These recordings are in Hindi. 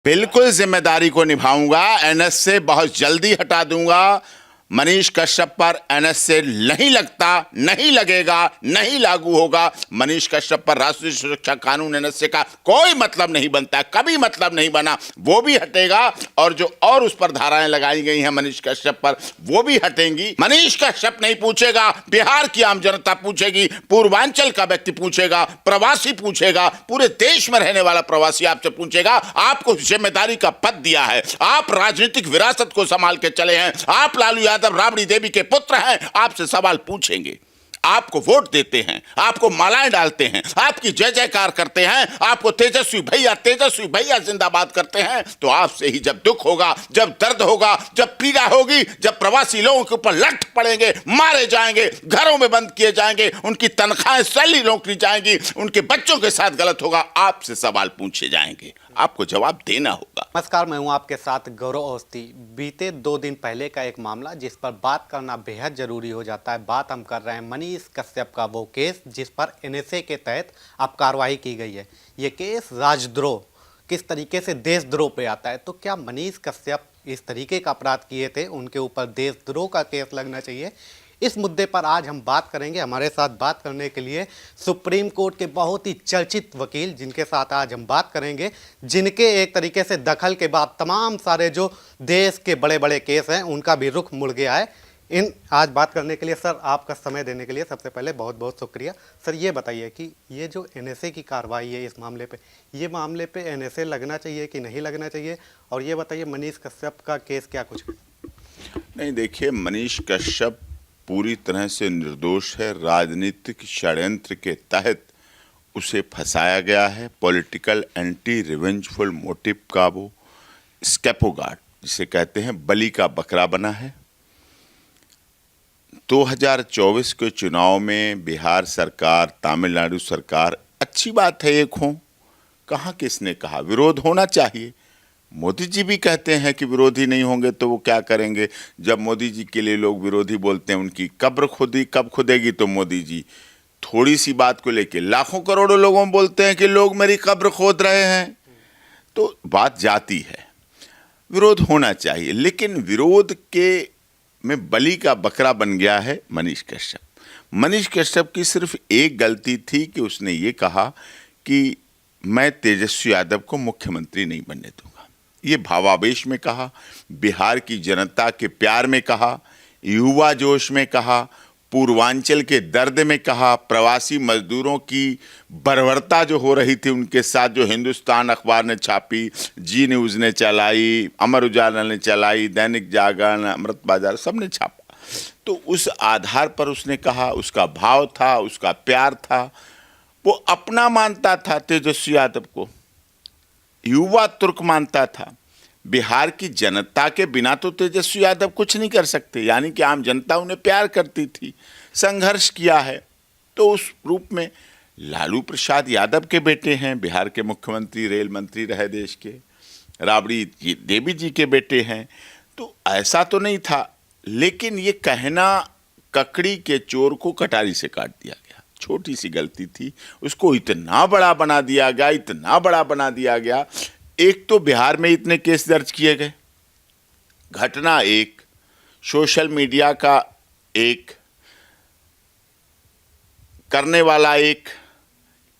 बिल्कुल जिम्मेदारी को निभाऊंगा। एनएस से बहुत जल्दी हटा दूंगा। मनीष कश्यप पर एनएस से नहीं लगता, नहीं लगेगा, नहीं लागू होगा। मनीष कश्यप पर राष्ट्रीय सुरक्षा कानून एनएसए का कोई मतलब नहीं बनता, कभी मतलब नहीं बना। वो भी हटेगा और जो और उस पर धाराएं लगाई गई हैं मनीष कश्यप पर, वो भी हटेंगी। मनीष कश्यप नहीं पूछेगा, बिहार की आम जनता पूछेगी, पूर्वांचल का व्यक्ति पूछेगा, प्रवासी पूछेगा, पूरे देश में रहने वाला प्रवासी आपसे पूछेगा। आपको जिम्मेदारी का पद दिया है, आप राजनीतिक विरासत को संभाल के चले हैं, आप लालू यादव राबड़ी देवी के पुत्र हैं, आपसे सवाल पूछेंगे। आपको वोट देते हैं, आपको मालाएं डालते हैं, आपकी जय जयकार करते हैं, आपको तेजस्वी भैया जिंदाबाद करते हैं। तो आपसे ही जब दुख होगा, जब दर्द होगा, जब पीड़ा होगी, जब प्रवासी लोगों के ऊपर लठ पड़ेंगे, मारे जाएंगे, घरों में बंद किए जाएंगे, उनकी तनख्वाहें सैलरी रोकी जाएंगी, उनके बच्चों के साथ गलत होगा, आपसे सवाल पूछे जाएंगे, आपको जवाब देना होगा। नमस्कार, मैं हूं आपके साथ गौरव अवस्थी। बीते 2 दिन पहले का एक मामला जिस पर बात करना बेहद जरूरी हो जाता है। बात हम कर रहे हैं मनीष कश्यप का, वो केस जिस पर एनएसए के तहत अब कार्रवाई की गई है। ये केस राजद्रोह, किस तरीके से देशद्रोह पे आता है। तो क्या मनीष कश्यप इस तरीके का अपराध किए थे, उनके ऊपर देशद्रोह का केस लगना चाहिए? इस मुद्दे पर आज हम बात करेंगे। हमारे साथ बात करने के लिए सुप्रीम कोर्ट के बहुत ही चर्चित वकील, जिनके साथ आज हम बात करेंगे, जिनके एक तरीके से दखल के बाद तमाम सारे जो देश के बड़े बड़े केस हैं उनका भी रुख मुड़ गया है। आज बात करने के लिए सर, आपका समय देने के लिए सबसे पहले बहुत बहुत शुक्रिया। सर, ये बताइए कि ये जो एनएसए की कार्रवाई है इस मामले पे, ये मामले पे एनएसए लगना चाहिए कि नहीं लगना चाहिए? और ये बताइए मनीष कश्यप का केस क्या कुछ है? नहीं, देखिए, मनीष कश्यप पूरी तरह से निर्दोष है। राजनीतिक षड्यंत्र के तहत उसे फंसाया गया है। पॉलिटिकल एंटी रिवेंजफुल मोटिव का वो स्कैपोगार्ड जिसे कहते हैं, बलि का बकरा बना है। 2024 के चुनाव में बिहार सरकार, तमिलनाडु सरकार, अच्छी बात है एक हो, कहाँ किसने कहा विरोध होना चाहिए। मोदी जी भी कहते हैं कि विरोधी नहीं होंगे तो वो क्या करेंगे। जब मोदी जी के लिए लोग विरोधी बोलते हैं, उनकी कब्र खुदी कब खुदेगी, तो मोदी जी थोड़ी सी बात को लेके लाखों करोड़ों लोगों में बोलते हैं कि लोग मेरी कब्र खोद रहे हैं। तो बात जाती है, विरोध होना चाहिए, लेकिन विरोध के में बलि का बकरा बन गया है मनीष कश्यप। मनीष कश्यप की सिर्फ एक गलती थी कि उसने ये कहा कि मैं तेजस्वी यादव को मुख्यमंत्री नहीं बनने दूंगा। ये भावावेश में कहा, बिहार की जनता के प्यार में कहा, युवा जोश में कहा, पूर्वांचल के दर्द में कहा, प्रवासी मजदूरों की बर्बरता जो हो रही थी उनके साथ, जो हिंदुस्तान अखबार ने छापी, जी न्यूज़ ने चलाई, अमर उजाला ने चलाई, दैनिक जागरण, अमृत बाजार, सब ने छापा। तो उस आधार पर उसने कहा, उसका भाव था, उसका प्यार था, वो अपना मानता था तेजस्वी यादव को, युवा तुर्क मानता था। बिहार की जनता के बिना तो तेजस्वी यादव कुछ नहीं कर सकते, यानी कि आम जनता उन्हें प्यार करती थी, संघर्ष किया है। तो उस रूप में लालू प्रसाद यादव के बेटे हैं, बिहार के मुख्यमंत्री, रेल मंत्री रहे देश के, राबड़ी देवी जी के बेटे हैं। तो ऐसा तो नहीं था, लेकिन ये कहना ककड़ी के चोर को कटारी से काट दिया गया, छोटी सी गलती थी, उसको इतना बड़ा बना दिया गया, इतना बड़ा बना दिया गया। एक तो बिहार में इतने केस दर्ज किए गए, घटना एक, सोशल मीडिया का एक, करने वाला एक,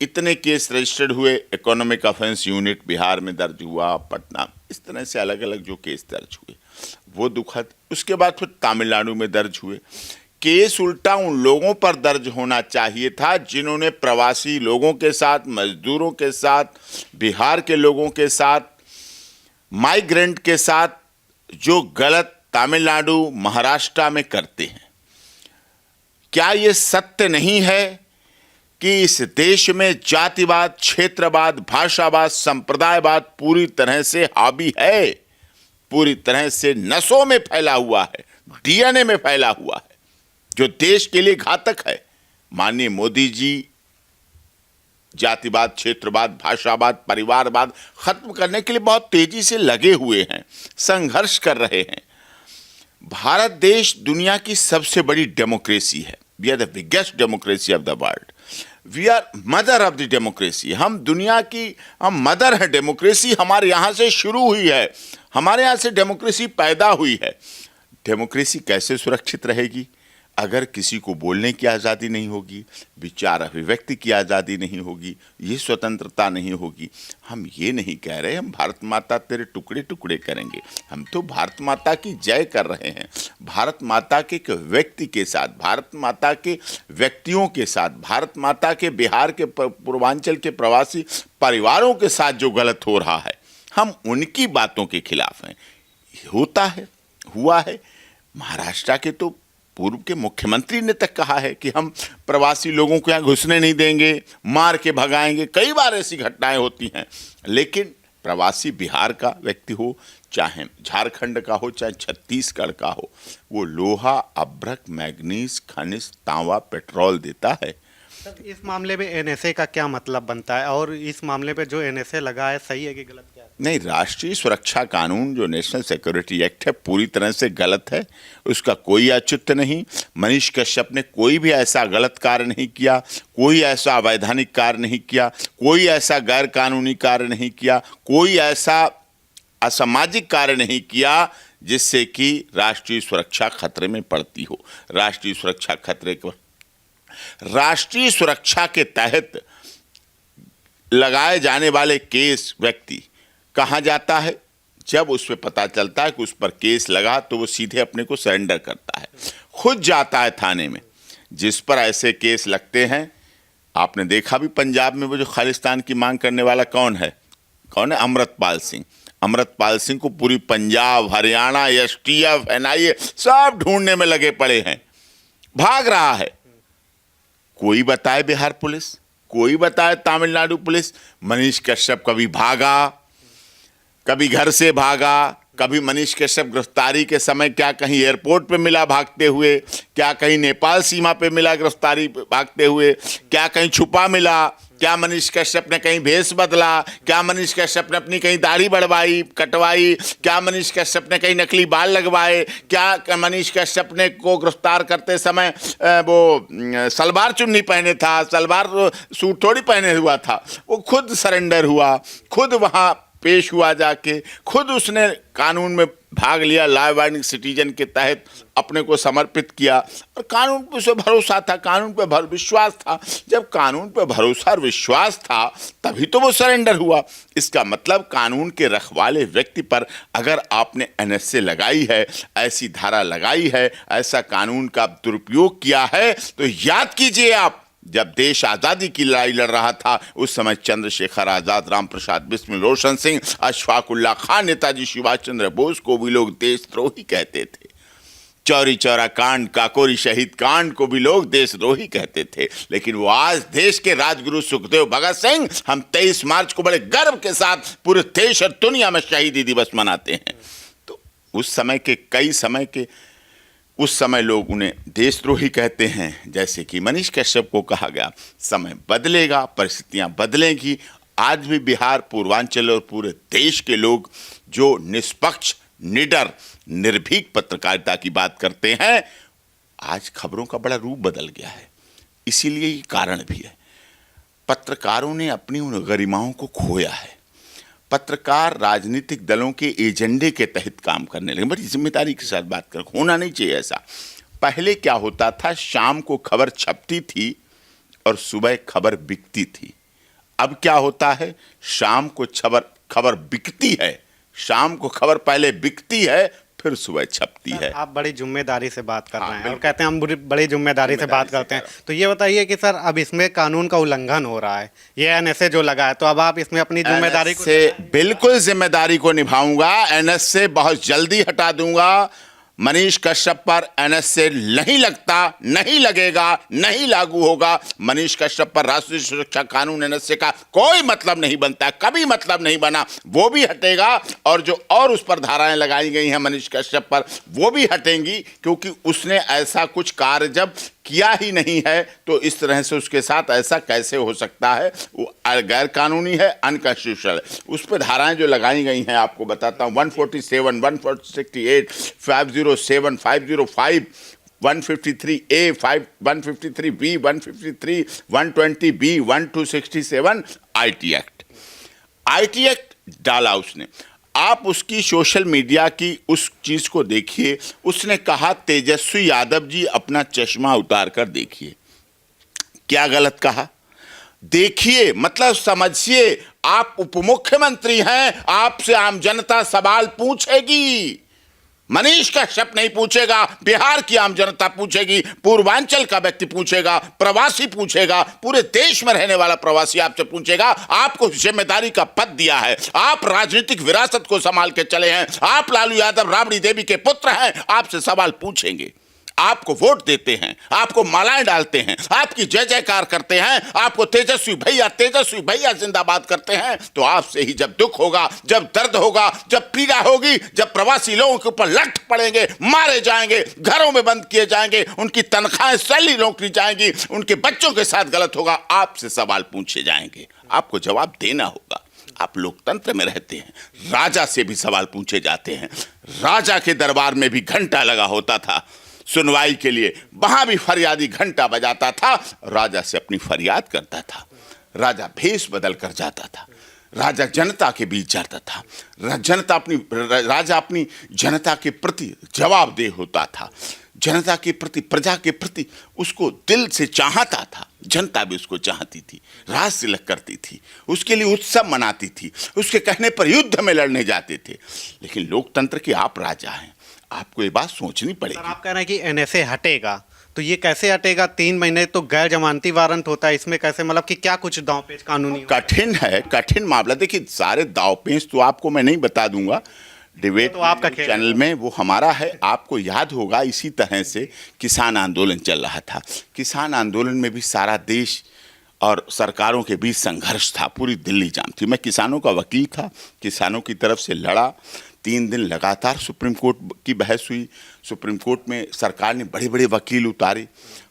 इतने केस रजिस्टर्ड हुए। इकोनॉमिक ऑफेंस यूनिट बिहार में दर्ज हुआ, पटना, इस तरह से अलग अलग जो केस दर्ज हुए वो दुखद। उसके बाद फिर तमिलनाडु में दर्ज हुए केस। उल्टा उन लोगों पर दर्ज होना चाहिए था जिन्होंने प्रवासी लोगों के साथ, मजदूरों के साथ, बिहार के लोगों के साथ, माइग्रेंट के साथ जो गलत तमिलनाडु, महाराष्ट्र में करते हैं। क्या ये सत्य नहीं है कि इस देश में जातिवाद, क्षेत्रवाद, भाषावाद, संप्रदायवाद पूरी तरह से हावी है, पूरी तरह से नसों में फैला हुआ है, डीएनए में फैला हुआ है, जो देश के लिए घातक है। माननीय मोदी जी जातिवाद, क्षेत्रवाद, भाषावाद, परिवारवाद खत्म करने के लिए बहुत तेजी से लगे हुए हैं, संघर्ष कर रहे हैं। भारत देश दुनिया की सबसे बड़ी डेमोक्रेसी है, we are the biggest democracy of the world. We are mother of the democracy. हम दुनिया की हम मदर है। डेमोक्रेसी हमारे यहाँ से शुरू हुई है, हमारे यहाँ से डेमोक्रेसी पैदा हुई है। डेमोक्रेसी कैसे सुरक्षित रहेगी अगर किसी को बोलने की आज़ादी नहीं होगी, विचार अभिव्यक्ति की आज़ादी नहीं होगी, ये स्वतंत्रता नहीं होगी। हम ये नहीं कह रहे हम भारत माता तेरे टुकड़े टुकड़े करेंगे, हम तो भारत माता की जय कर रहे हैं। भारत माता के एक व्यक्ति के साथ, भारत माता के व्यक्तियों के साथ, भारत माता के बिहार के पूर्वांचल के प्रवासी परिवारों के साथ जो गलत हो रहा है, हम उनकी बातों के खिलाफ हैं। होता है, हुआ है। महाराष्ट्र के तो पूर्व के मुख्यमंत्री ने तक कहा है कि हम प्रवासी लोगों को यहाँ घुसने नहीं देंगे, मार के भगाएंगे। कई बार ऐसी घटनाएं होती हैं। लेकिन प्रवासी बिहार का व्यक्ति हो, चाहे झारखंड का हो, चाहे छत्तीसगढ़ का हो, वो लोहा, अभ्रक, मैग्नीज, खनिज, तांबा, पेट्रोल देता है। सर, इस मामले में एनएसए का क्या मतलब बनता है, और इस मामले पे जो एनएसए लगा है सही है कि गलत, क्या है? नहीं, राष्ट्रीय सुरक्षा कानून जो नेशनल सिक्योरिटी एक्ट है पूरी तरह से गलत है, उसका कोई औचित्य नहीं। मनीष कश्यप ने कोई भी ऐसा गलत कार्य नहीं किया, कोई ऐसा अवैधानिक कार्य नहीं किया, कोई ऐसा गैर कानूनी कार्य नहीं किया, कोई ऐसा असामाजिक कार्य नहीं किया जिससे कि राष्ट्रीय सुरक्षा खतरे में पड़ती हो। राष्ट्रीय सुरक्षा खतरे को, राष्ट्रीय सुरक्षा के तहत लगाए जाने वाले केस व्यक्ति कहाँ जाता है? जब उस पर पता चलता है कि उस पर केस लगा तो वो सीधे अपने को सरेंडर करता है, खुद जाता है थाने में। जिस पर ऐसे केस लगते हैं, आपने देखा भी पंजाब में वो जो खालिस्तान की मांग करने वाला कौन है? अमृतपाल सिंह। अमृतपाल सिंह को पूरी पंजाब, हरियाणा, एसटीएफ, एनआईए सब ढूंढने में लगे पड़े हैं, भाग रहा है। कोई बताए बिहार पुलिस, कोई बताए तमिलनाडु पुलिस। मनीष कश्यप कभी भागा, कभी घर से भागा, कभी मनीष कश्यप गिरफ्तारी के समय क्या कहीं एयरपोर्ट पे मिला भागते हुए, क्या कहीं नेपाल सीमा पे मिला गिरफ्तारी भागते हुए, क्या कहीं छुपा मिला, क्या मनीष कश्यप ने कहीं भेष बदला, क्या मनीष कश्यप ने अपनी कहीं दाढ़ी बढ़वाई, कटवाई, क्या मनीष कश्यप ने कहीं नकली बाल लगवाए, क्या मनीष कश्यप ने को गिरफ्तार करते समय वो सलवार चुन्नी पहने था, सलवार सूट थोड़ी पहने हुआ था। वो खुद सरेंडर हुआ, खुद वहाँ पेश हुआ जाके, खुद उसने कानून में भाग लिया, लॉ अबाइडिंग सिटीजन के तहत अपने को समर्पित किया। और कानून पे उसे भरोसा था, कानून पे विश्वास था। जब कानून पे भरोसा और विश्वास था तभी तो वो सरेंडर हुआ। इसका मतलब कानून के रखवाले व्यक्ति पर अगर आपने एनएसए लगाई है, ऐसी धारा लगाई है, ऐसा कानून का दुरुपयोग किया है, तो याद कीजिए आप, जब देश आज़ादी की लड़ाई लड़ रहा था उस समय चंद्रशेखर आज़ाद, राम प्रसाद बिस्मिल, रोशन सिंह, अशफाक उल्लाह खान, नेताजी सुभाष चंद्र बोस को भी लोग देशद्रोही कहते थे। चौरी चौरा कांड, काकोरी शहीद कांड को भी लोग देशद्रोही कहते थे। लेकिन वो आज देश के राजगुरु सुखदेव भगत सिंह, हम 23 मार्च को बड़े गर्व के साथ पूरे देश और दुनिया में शहीदी दिवस मनाते हैं। तो उस समय लोग उन्हें देशद्रोही कहते हैं। जैसे कि मनीष कश्यप को कहा गया, समय बदलेगा, परिस्थितियां बदलेंगी। आज भी बिहार, पूर्वांचल और पूरे देश के लोग जो निष्पक्ष, निडर, निर्भीक पत्रकारिता की बात करते हैं, आज खबरों का बड़ा रूप बदल गया है। इसीलिए ये कारण भी है, पत्रकारों ने अपनी उन गरिमाओं को खोया है। पत्रकार राजनीतिक दलों के एजेंडे के तहत काम करने लगे। बड़ी जिम्मेदारी के साथ बात कर, होना नहीं चाहिए ऐसा। पहले क्या होता था, शाम को खबर छपती थी और सुबह खबर बिकती थी। अब क्या होता है, शाम को खबर बिकती है, शाम को खबर पहले बिकती है, फिर सुबह छपती है। आप बड़ी जिम्मेदारी से बात कर रहे हैं और कहते हैं हम बड़ी जिम्मेदारी से बात करते हैं। तो ये बताइए कि सर अब इसमें कानून का उल्लंघन हो रहा है, ये एनएसए जो लगा है, तो अब आप इसमें अपनी जिम्मेदारी को बिल्कुल जिम्मेदारी को निभाऊंगा। एनएसए बहुत जल्दी हटा दूंगा। मनीष कश्यप पर एनएसए नहीं लगता, नहीं लगेगा, नहीं लागू होगा। मनीष कश्यप पर राष्ट्रीय सुरक्षा कानून एनएसए का कोई मतलब नहीं बनता, कभी मतलब नहीं बना। वो भी हटेगा और जो और उस पर धाराएं लगाई गई हैं मनीष कश्यप पर, वो भी हटेंगी, क्योंकि उसने ऐसा कुछ कार्य जब किया ही नहीं है तो इस तरह से उसके साथ ऐसा कैसे हो सकता है। वो गैर कानूनी है, अनकॉन्स्टिट्यूशनल। उस पर धाराएं जो लगाई गई हैं आपको बताता हूँ, 147, 168, 507, 505, 153A, 153B, 153, 120B, 1267 IT act. IT act डाला उसने। आप उसकी सोशल मीडिया की उस चीज को देखिए। उसने कहा तेजस्वी यादव जी अपना चश्मा उतार कर देखिए। क्या गलत कहा? देखिए मतलब समझिए, आप उप मुख्यमंत्री हैं, आपसे आम जनता सवाल पूछेगी। मनीष कश्यप नहीं पूछेगा, बिहार की आम जनता पूछेगी, पूर्वांचल का व्यक्ति पूछेगा, प्रवासी पूछेगा, पूरे देश में रहने वाला प्रवासी आपसे पूछेगा। आपको जिम्मेदारी का पद दिया है, आप राजनीतिक विरासत को संभाल के चले हैं, आप लालू यादव राबड़ी देवी के पुत्र हैं, आपसे सवाल पूछेंगे। आपको वोट देते हैं, आपको मालाएं डालते हैं, आपकी जय जयकार करते हैं, आपको तेजस्वी भैया जिंदाबाद करते हैं, तो आपसे ही जब दुख होगा, जब दर्द होगा, जब पीड़ा होगी, जब प्रवासी लोगों के ऊपर लठ पड़ेंगे, मारे जाएंगे, घरों में बंद किए जाएंगे, उनकी तनख्वाहें सैलरी रोक ली जाएंगी, उनके बच्चों के साथ गलत होगा, आपसे सवाल पूछे जाएंगे, आपको जवाब देना होगा। आप लोकतंत्र में रहते हैं, राजा से भी सवाल पूछे जाते हैं। राजा के दरबार में भी घंटा लगा होता था सुनवाई के लिए, वहां भी फरियादी घंटा बजाता था, राजा से अपनी फरियाद करता था। राजा भेष बदल कर जाता था, राजा जनता के बीच जाता था, राजा अपनी जनता के प्रति जवाबदेह होता था, जनता के प्रति, प्रजा के प्रति उसको दिल से चाहता था, जनता भी उसको चाहती थी, राज तिलक करती थी, उसके लिए उत्सव मनाती थी, उसके कहने पर युद्ध में लड़ने जाते थे। लेकिन लोकतंत्र के आप राजा हैं, आपको ये बात सोचनी पड़ेगी। सर, आप कह रहे हैं कि एनएसए हटेगा, तो ये कैसे हटेगा? 3 महीने तो गैर जमानती वारंट होता है, इसमें कैसे, मतलब कि क्या कुछ दांवपेच कानूनी कठिन है, कठिन मामला। देखिए सारे दांवपेच तो आपको मैं नहीं बता दूंगा, डिबेट तो आपका चैनल में वो हमारा है। आपको याद होगा इसी तरह से किसान आंदोलन चल रहा था। किसान आंदोलन में भी सारा देश और सरकारों के बीच संघर्ष था, पूरी दिल्ली जाम थी। मैं किसानों का वकील था, किसानों की तरफ से लड़ा। 3 दिन लगातार सुप्रीम कोर्ट की बहस हुई, सुप्रीम कोर्ट में सरकार ने बड़े बड़े वकील उतारे,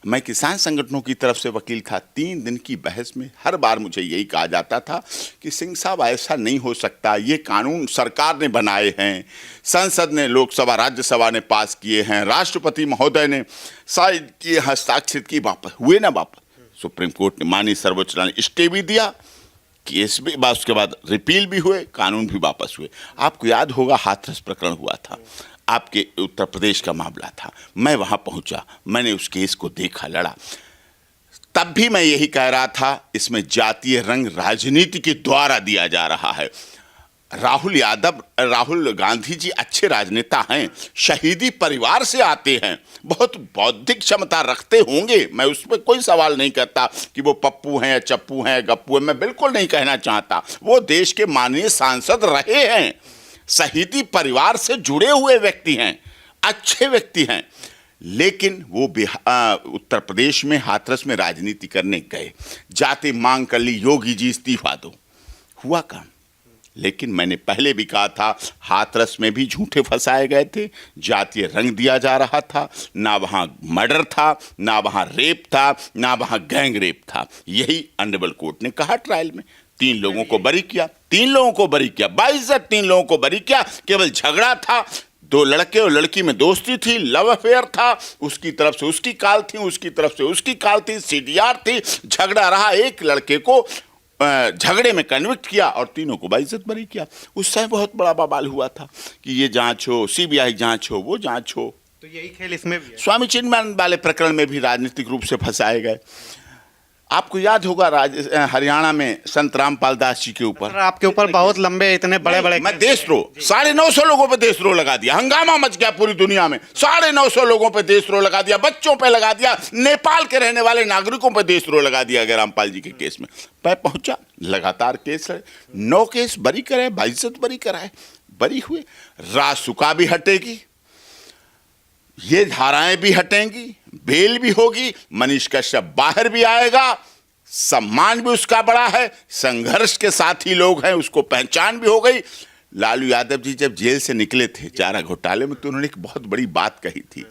मैं किसान संगठनों की तरफ से वकील था। 3 दिन की बहस में हर बार मुझे यही कहा जाता था कि सिंह साहब ऐसा नहीं हो सकता, ये कानून सरकार ने बनाए हैं, संसद ने, लोकसभा राज्यसभा ने पास किए हैं, राष्ट्रपति महोदय ने शायद किए, हस्ताक्षरित की, वापस हुए ना वापस। सुप्रीम कोर्ट ने, माननीय सर्वोच्च न्यायालय ने स्टे भी दिया, केस भी, उसके बाद रिपील भी हुए, कानून भी वापस हुए। आपको याद होगा हाथरस प्रकरण हुआ था, आपके उत्तर प्रदेश का मामला था, मैं वहां पहुंचा, मैंने उस केस को देखा, लड़ा। तब भी मैं यही कह रहा था, इसमें जातीय रंग राजनीति के द्वारा दिया जा रहा है। राहुल गांधी जी अच्छे राजनेता हैं, शहीदी परिवार से आते हैं, बहुत बौद्धिक क्षमता रखते होंगे, मैं उस पर कोई सवाल नहीं करता कि वो पप्पू हैं या चप्पू हैं, गप्पू हैं, मैं बिल्कुल नहीं कहना चाहता। वो देश के माननीय सांसद रहे हैं, शहीदी परिवार से जुड़े हुए व्यक्ति हैं, अच्छे व्यक्ति हैं। लेकिन वो उत्तर प्रदेश में हाथरस में राजनीति करने गए, जाते मांग कर ली, योगी जी इस्तीफा दो, हुआ काम। लेकिन मैंने पहले भी कहा था, हाथरस में भी झूठे फंसाए गए थे, जातीय रंग दिया जा रहा था, ना वहाँ मर्डर था, ना वहाँ रेप था, ना वहाँ गैंग रेप था। यही ऑनरेबल कोर्ट ने कहा ट्रायल में। 3 लोगों को बरी किया, 3 लोगों को बरी किया, 3 लोगों को बरी किया। केवल झगड़ा था, 2 लड़के और लड़की में दोस्ती थी, लव अफेयर था, उसकी तरफ से उसकी कॉल थी, उसकी तरफ से उसकी कॉल थी, CDR थी, झगड़ा रहा, एक लड़के को झगड़े में कन्विक्ट किया और 3 को बाइज्जत बरी किया। उस समय बहुत बड़ा बवाल हुआ था कि ये जांच हो, CBI जांच हो, वो जांच हो। तो यही खेल इसमें भी है। स्वामी चिन्मयानंद वाले प्रकरण में भी राजनीतिक रूप से फंसाए गए। आपको याद होगा हरियाणा में संत रामपाल दास जी के ऊपर, आपके ऊपर बहुत लंबे, इतने बड़े बड़े, मैं देशद्रोह, 950 लोगों पे देशद्रोह लगा दिया, हंगामा मच गया पूरी दुनिया में, 950 लोगों पे देशद्रोह लगा दिया, बच्चों पे लगा दिया, नेपाल के रहने वाले नागरिकों पे देशद्रोह लगा दिया गया रामपाल जी के केस में। मैं पहुंचा, लगातार केस है, 9 केस बरी कराए, बाइज्जत बरी कराए, बरी हुए। रासुका भी हटेगी, ये धाराएं भी हटेंगी, बेल भी होगी, मनीष कश्यप बाहर भी आएगा, सम्मान भी उसका बड़ा है, संघर्ष के साथी लोग हैं, उसको पहचान भी हो गई। लालू यादव जी जब जेल से निकले थे चारा घोटाले में, तो उन्होंने एक बहुत बड़ी बात कही थी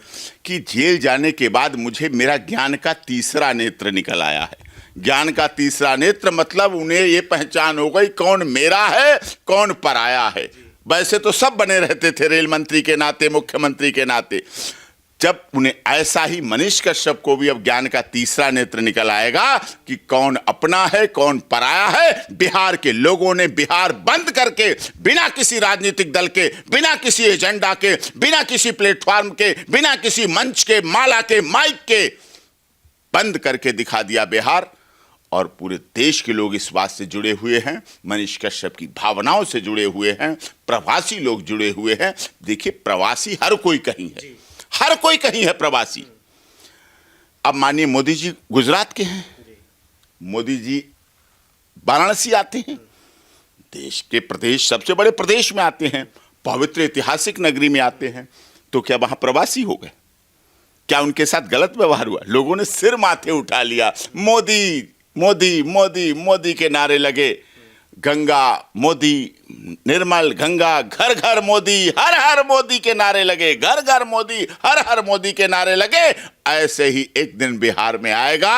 कि जेल जाने के बाद मुझे मेरा ज्ञान का तीसरा नेत्र निकल आया है। ज्ञान का तीसरा नेत्र मतलब उन्हें ये पहचान हो गई कौन मेरा है, कौन पराया है। वैसे तो सब बने रहते थे, रेल मंत्री के नाते, मुख्यमंत्री के नाते, जब उन्हें ऐसा ही मनीष कश्यप को भी अब ज्ञान का तीसरा नेत्र निकल आएगा कि कौन अपना है कौन पराया है। बिहार के लोगों ने बिहार बंद करके बिना किसी राजनीतिक दल के, बिना किसी एजेंडा के, बिना किसी प्लेटफॉर्म के, बिना किसी मंच के, माला के, माइक के बंद करके दिखा दिया बिहार। और पूरे देश के लोग इस बात से जुड़े हुए हैं, मनीष कश्यप की भावनाओं से जुड़े हुए हैं, प्रवासी लोग जुड़े हुए हैं। देखिए प्रवासी हर कोई कहीं है, हर कोई कहीं है प्रवासी। अब मानिए मोदी जी गुजरात के हैं, मोदी जी वाराणसी आते हैं, देश के प्रदेश सबसे बड़े प्रदेश में आते हैं, पवित्र ऐतिहासिक नगरी में आते हैं, तो क्या वहां प्रवासी हो गए? क्या उनके साथ गलत व्यवहार हुआ? लोगों ने सिर माथे उठा लिया, मोदी मोदी मोदी मोदी के नारे लगे, गंगा मोदी निर्मल गंगा, घर घर मोदी, हर हर मोदी के नारे लगे, घर घर मोदी, हर हर मोदी के नारे लगे। ऐसे ही एक दिन बिहार में आएगा,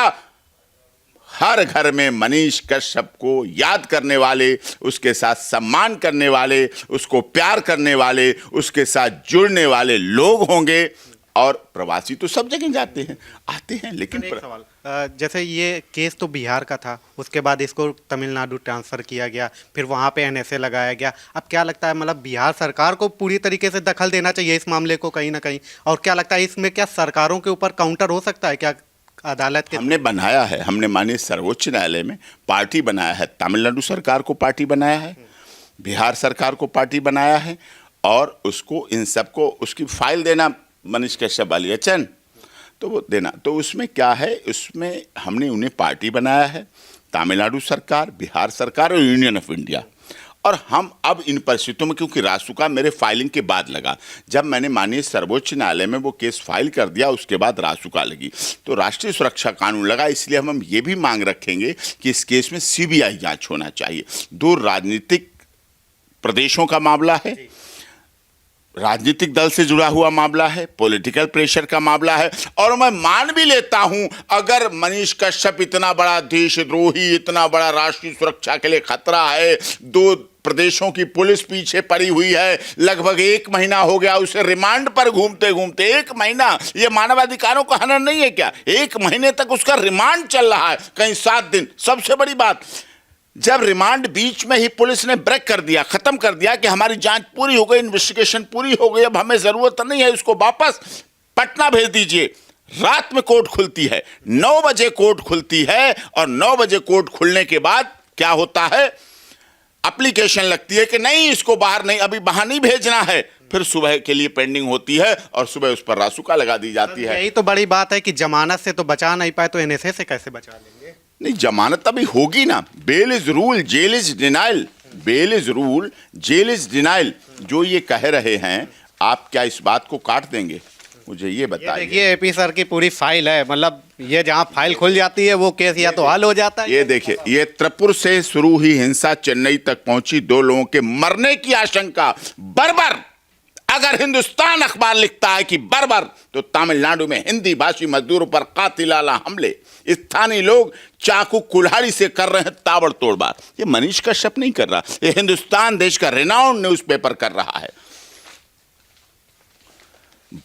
हर घर में मनीष कश्यप को याद करने वाले, उसके साथ सम्मान करने वाले, उसको प्यार करने वाले, उसके साथ जुड़ने वाले लोग होंगे। और प्रवासी तो सब जगह जाते हैं, आते हैं, लेकिन एक सवाल, जैसे ये केस तो बिहार का था, उसके बाद इसको तमिलनाडु ट्रांसफ़र किया गया, फिर वहाँ पे एनएसए लगाया गया। अब क्या लगता है, मतलब बिहार सरकार को पूरी तरीके से दखल देना चाहिए इस मामले को कहीं ना कहीं, और क्या लगता है इसमें क्या सरकारों के ऊपर काउंटर हो सकता है क्या अदालत के? हमने बनाया है, हमने माननीय सर्वोच्च न्यायालय में पार्टी बनाया है, तमिलनाडु सरकार को पार्टी बनाया है, बिहार सरकार को पार्टी बनाया है, और उसको इन सबको उसकी फाइल देना मनीष कश्यप वाली अचन, तो वो देना। तो उसमें क्या है, उसमें हमने उन्हें पार्टी बनाया है, तमिलनाडु सरकार, बिहार सरकार और यूनियन ऑफ इंडिया। और हम अब इन परिस्थितियों में, क्योंकि रासुका मेरे फाइलिंग के बाद लगा, जब मैंने माननीय सर्वोच्च न्यायालय में वो केस फाइल कर दिया, उसके बाद रासुका लगी, तो राष्ट्रीय सुरक्षा कानून लगा। इसलिए हम ये भी मांग रखेंगे कि इस केस में सीबीआई जांच होना चाहिए। दो राजनीतिक प्रदेशों का मामला है, राजनीतिक दल से जुड़ा हुआ मामला है, पॉलिटिकल प्रेशर का मामला है। और मैं मान भी लेता हूं, अगर मनीष कश्यप इतना बड़ा देशद्रोही, इतना बड़ा राष्ट्रीय सुरक्षा के लिए खतरा है, दो प्रदेशों की पुलिस पीछे पड़ी हुई है, लगभग 1 महीना हो गया उसे रिमांड पर घूमते घूमते, 1 महीना, ये मानवाधिकारों का हनन नहीं है क्या? 1 महीने तक उसका रिमांड चल रहा है, कहीं 7 दिन। सबसे बड़ी बात, जब रिमांड बीच में ही पुलिस ने ब्रेक कर दिया, खत्म कर दिया कि हमारी जांच पूरी हो गई, इन्वेस्टिगेशन पूरी हो गई, अब हमें जरूरत नहीं है, इसको वापस पटना भेज दीजिए। रात में कोर्ट खुलती है, 9 बजे कोर्ट खुलती है, और 9 बजे कोर्ट खुलने के बाद क्या होता है, एप्लीकेशन लगती है कि नहीं, इसको बाहर नहीं, अभी बाहर नहीं भेजना है। फिर सुबह के लिए पेंडिंग होती है, और सुबह उस पर रासुका लगा दी जाती है। यही तो बड़ी बात है कि जमानत से तो बचा नहीं पाए, तो एनएसए से कैसे बचा लेंगे? नहीं, जमानत अभी होगी ना। Bail is rule, jail is denial, bail is rule, jail is denial. जो ये कह रहे हैं, आप क्या इस बात को काट देंगे? मुझे ये बताइए। देखिए एपी सर की पूरी फाइल है, मतलब ये जहां फाइल खुल जाती है वो केस या तो हल हो जाता है। ये देखिए, ये त्रिपुर से शुरू हुई हिंसा चेन्नई तक पहुंची, 2 लोगों के मरने की आशंका। बर्बर, अगर हिंदुस्तान अखबार लिखता है कि बर्बर, तो तमिलनाडु में हिंदी भाषी मजदूरों पर कातिलाना हमले, स्थानीय लोग चाकू कुल्हाड़ी से कर रहे हैं ताबड़तोड़ वार। ये मनीष कश्यप नहीं कर रहा, ये हिंदुस्तान देश का रिनाउंड न्यूज़पेपर कर रहा है।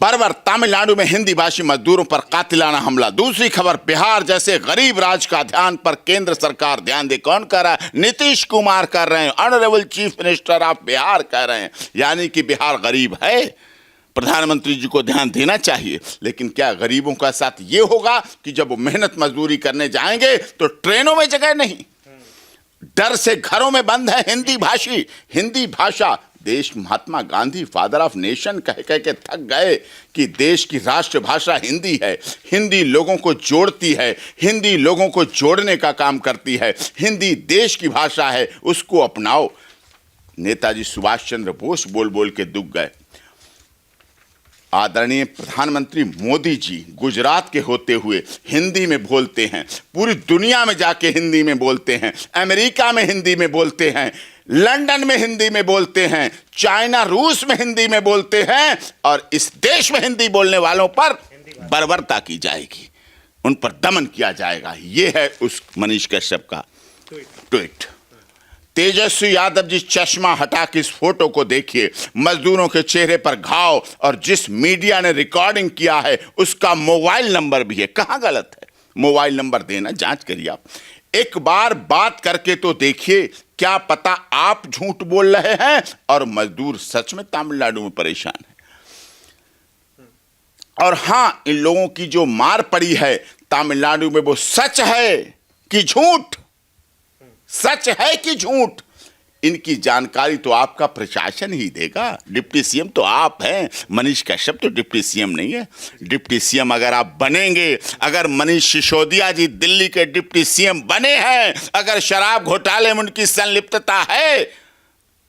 बर्बर, तमिलनाडु में हिंदी भाषी मजदूरों पर कातिलाना हमला। दूसरी खबर, बिहार जैसे गरीब राज्य का ध्यान पर केंद्र सरकार ध्यान दे। कौन कर रहा है? नीतीश कुमार कर रहे हैं, honourable chief minister of Bihar कह रहे हैं। यानी कि बिहार गरीब है, प्रधानमंत्री जी को ध्यान देना चाहिए। लेकिन क्या गरीबों का साथ ये होगा कि जब वो मेहनत मजदूरी करने जाएंगे तो ट्रेनों में जगह नहीं, डर से घरों में बंद है हिंदी भाषी। हिंदी भाषा, देश Mahatma Gandhi father of nation कह कह के थक गए कि देश की राष्ट्रभाषा हिंदी है। हिंदी लोगों को जोड़ती है, हिंदी लोगों को जोड़ने का काम करती है। हिंदी देश की भाषा है, उसको अपनाओ। नेताजी सुभाष चंद्र बोस बोल बोल के दुख गए। आदरणीय प्रधानमंत्री मोदी जी गुजरात के होते हुए हिंदी में बोलते हैं, पूरी दुनिया में जाके हिंदी में बोलते हैं, अमेरिका में हिंदी में बोलते हैं, लंदन में हिंदी में बोलते हैं, चाइना रूस में हिंदी में बोलते हैं। और इस देश में हिंदी बोलने वालों पर बर्बरता की जाएगी, उन पर दमन किया जाएगा। ये है उस मनीष कश्यप का ट्वीट। तेजस्वी यादव जी चश्मा हटा के इस फोटो को देखिए, मजदूरों के चेहरे पर घाव, और जिस मीडिया ने रिकॉर्डिंग किया है उसका मोबाइल नंबर भी है। कहां गलत है? मोबाइल नंबर देना, जांच करिए आप। एक बार बात करके तो देखिए, क्या पता आप झूठ बोल रहे हैं और मजदूर सच में तमिलनाडु में परेशान है। और हां, इन लोगों की जो मार पड़ी है तमिलनाडु में, वो सच है कि झूठ? सच है कि झूठ? इनकी जानकारी तो आपका प्रशासन ही देगा। डिप्टी सीएम तो आप हैं, मनीष कश्यप तो डिप्टी सीएम नहीं है। डिप्टी सीएम अगर आप बनेंगे, अगर मनीष सिसोदिया जी दिल्ली के डिप्टी सीएम बने हैं, अगर शराब घोटाले में उनकी संलिप्तता है,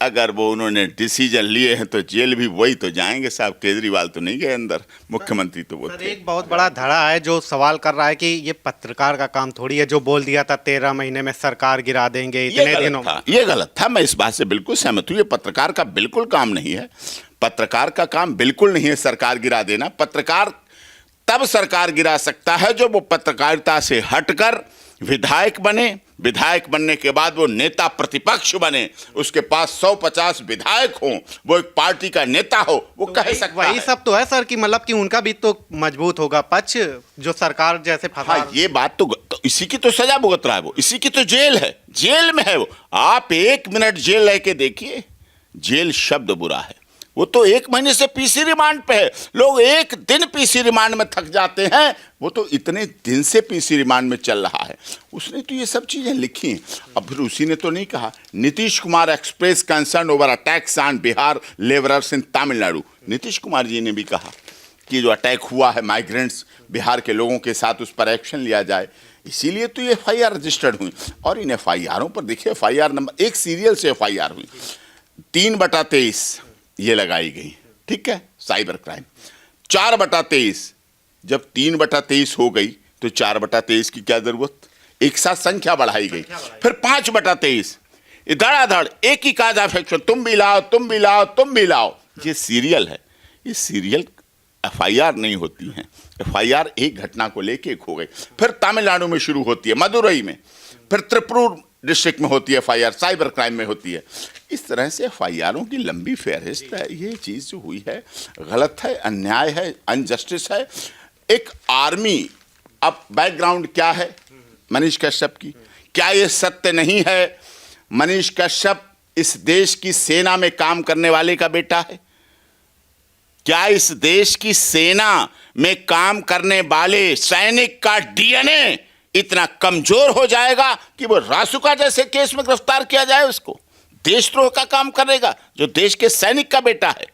अगर वो उन्होंने डिसीजन लिए हैं, तो जेल भी वही तो जाएंगे साहब। केजरीवाल तो नहीं गए अंदर, मुख्यमंत्री तो वो सर, थे। एक बहुत बड़ा धड़ा है जो सवाल कर रहा है कि ये पत्रकार का काम थोड़ी है, जो बोल दिया था 13 महीने में सरकार गिरा देंगे, इतने दिनों में। ये गलत था। मैं इस बात से बिल्कुल सहमत हूं। ये पत्रकार का बिल्कुल काम नहीं है। पत्रकार का काम बिल्कुल नहीं है सरकार गिरा देना। पत्रकार तब सरकार गिरा सकता है जो वो पत्रकारिता से हटकर विधायक बने, विधायक बनने के बाद वो नेता प्रतिपक्ष बने, उसके पास 150 विधायक हों, वो एक पार्टी का नेता हो, वो तो कह सकता वही है। सब तो है सर, कि मतलब कि उनका भी तो मजबूत होगा पक्ष, जो सरकार जैसे फंसा। हाँ, ये बात तो इसी की तो सजा भुगत रहा है वो, इसी की तो जेल है, जेल में है वो। आप 1 मिनट जेल लेके देखिए, जेल शब्द बुरा है। वो तो 1 महीने से पीसी रिमांड पे है। लोग 1 दिन पीसी रिमांड में थक जाते हैं, वो तो इतने दिन से पीसी रिमांड में चल रहा है। उसने तो ये सब चीजें लिखी हैं। अब फिर उसी ने तो नहीं कहा, Nitish Kumar express concern over attacks on Bihar labourers in Tamil Nadu. Nitish Kumar ji ने भी कहा कि जो अटैक हुआ है माइग्रेंट्स बिहार के लोगों के साथ, उस पर एक्शन लिया जाए। इसीलिए तो ये FIR रजिस्टर्ड हुई। और इन FIRों पर देखिए, FIR नंबर, एक सीरियल से FIR हुई 3/23 ये लगाई गई, ठीक है, साइबर क्राइम। 4/23, जब 3/23 हो गई तो 4/23 की क्या जरूरत? एक साथ संख्या बढ़ाई गई। फिर 5/23 धड़ाधड़ एक ही काज अफेक्शन, तुम भी लाओ, तुम भी लाओ, तुम भी लाओ। ये सीरियल है। ये सीरियल FIR नहीं होती हैं। FIR एक घटना को लेके एक हो गई, फिर तमिलनाडु में शुरू होती है, मदुरई में, फिर त्रिपुर डिस्ट्रिक्ट में होती है FIR, साइबर क्राइम में होती है। इस तरह से FIRों की लंबी फहरिस्त है। ये चीज जो हुई है गलत है, अन्याय है, अनजस्टिस है। एक आर्मी, अब बैकग्राउंड क्या है मनीष कश्यप की? क्या ये सत्य नहीं है मनीष कश्यप इस देश की सेना में काम करने वाले का बेटा है? क्या इस देश की सेना में काम करने वाले सैनिक का DNA इतना कमजोर हो जाएगा कि वो रासुका जैसे केस में गिरफ्तार किया जाए? उसको देशद्रोह का काम करेगा जो देश के सैनिक का बेटा है।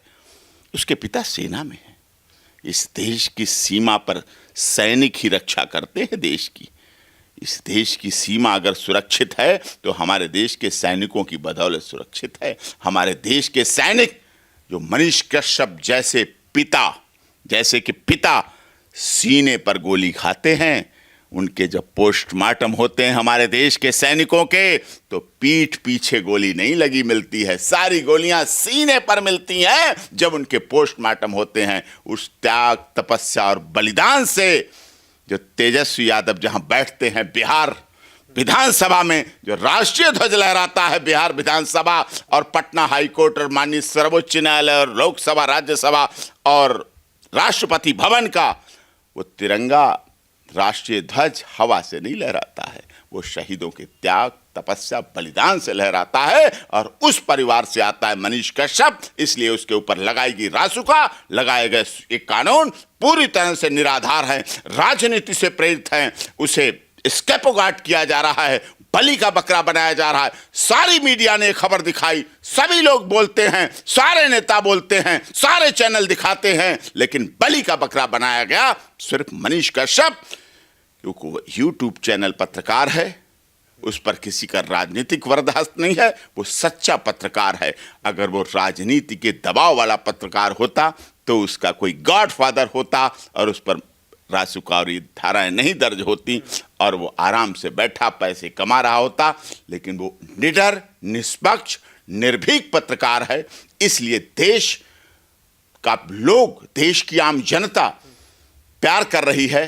उसके पिता सेना में है। इस देश की सीमा पर सैनिक ही रक्षा करते हैं देश की। इस देश की सीमा अगर सुरक्षित है तो हमारे देश के सैनिकों की बदौलत सुरक्षित है। हमारे देश के सैनिक, जो मनीष कश्यप जैसे पिता, जैसे कि पिता सीने पर गोली खाते हैं, उनके जब पोस्टमार्टम होते हैं हमारे देश के सैनिकों के, तो पीठ पीछे गोली नहीं लगी मिलती है, सारी गोलियां सीने पर मिलती हैं जब उनके पोस्टमार्टम होते हैं। उस त्याग, तपस्या और बलिदान से जो तेजस्वी यादव जहां बैठते हैं बिहार विधानसभा में, जो राष्ट्रीय ध्वज लहराता है बिहार विधानसभा और पटना हाईकोर्ट और माननीय सर्वोच्च न्यायालय और लोकसभा, राज्यसभा और राष्ट्रपति भवन का, वो तिरंगा राष्ट्रीय ध्वज हवा से नहीं लहराता है, वो शहीदों के त्याग, तपस्या, बलिदान से लहराता है। और उस परिवार से आता है मनीष कश्यप, इसलिए उसके ऊपर लगाई गई रासुका, लगाए गए ये कानून पूरी तरह से निराधार हैं, राजनीति से प्रेरित हैं। उसे स्केपोगाट किया जा रहा है, बलि का बकरा बनाया जा रहा है। सारी मीडिया ने खबर दिखाई, सभी लोग बोलते हैं, सारे नेता बोलते हैं, सारे चैनल दिखाते हैं, लेकिन बलि का बकरा बनाया गया सिर्फ मनीष कश्यप, क्योंकि वो यूट्यूब चैनल पत्रकार है, उस पर किसी का राजनीतिक वरदहस्त नहीं है, वो सच्चा पत्रकार है। अगर वो राजनीति के दबाव वाला पत्रकार होता तो उसका कोई गॉडफादर होता और उस पर रासुकारी धाराएं नहीं दर्ज होती और वो आराम से बैठा पैसे कमा रहा होता। लेकिन वो निडर, निष्पक्ष, निर्भीक पत्रकार है। इसलिए देश का लोग, देश की आम जनता प्यार कर रही है।